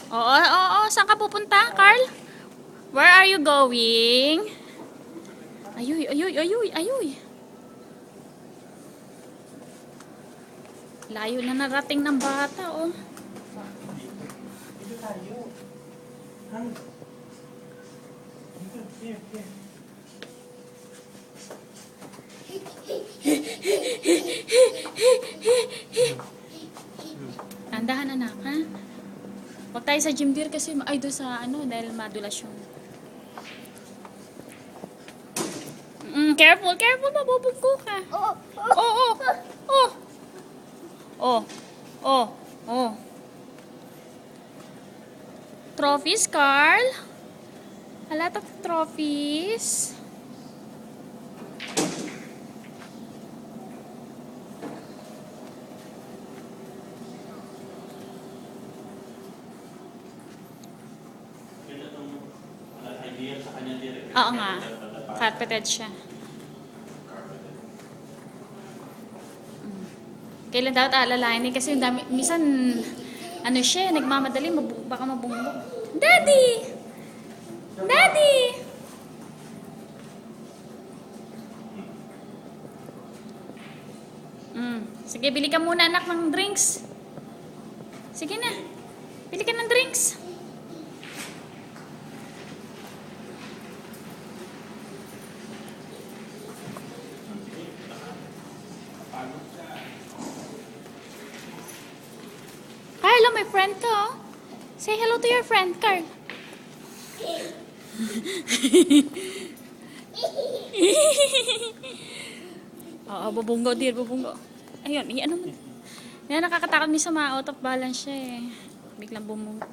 Oo, oo. Saan ka pupunta, Carl? Where are you going? Ayuy, ayuy, ayuy, ayuy. Layo na narating ng bata, oh. Dito tayo. Hang. Dito, here, here. Tandahan, anak, ha? Huwag tayo sa gym dear kasi ay doon sa ano dahil madulas yung. Careful, careful, mabubungko ka. Oh, oh, oh. Oh. Oh. Oh. Trophies, Carl? A lot of trophies. Oo nga. Carpeted siya. Kailan dapat alalahanin kasi yung dami, minsan ano siya, nagmamadali, baka mabungbong. Daddy! Daddy! Sige, bili ka muna anak ng drinks. Sige na. Bili ka ng drinks. Hello, my friend ko. Say hello to your friend, Carl. Oo, bubunggo, dear, bubunggo. Ayun, ano mo. Yan, nakakatakot minsan ma-out of balance siya eh. Biglang bumunggo.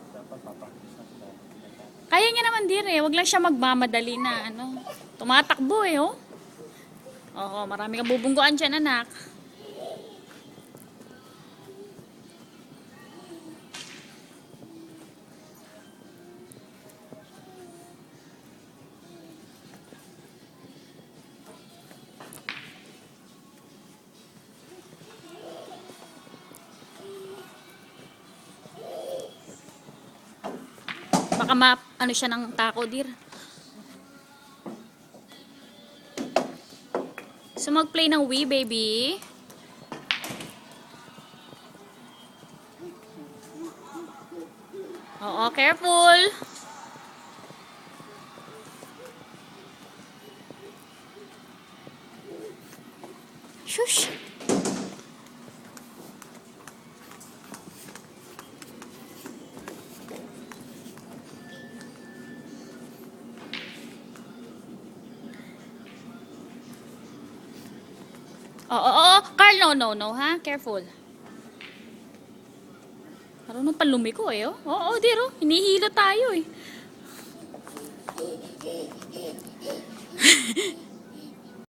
Kaya niya naman, dear eh. Huwag lang siya magmamadali na, ano. Tumatakbo eh, oh. Oo, marami kang bubunggoan dyan, anak. Baka ano siya ng tako, dear. So, mag-play ng Wii, baby. Oo, careful. Shush. Oo, Carl, no, ha? Careful. Marunong palumiko eh, oh. Oo, dear, oh. Hinihilo tayo eh.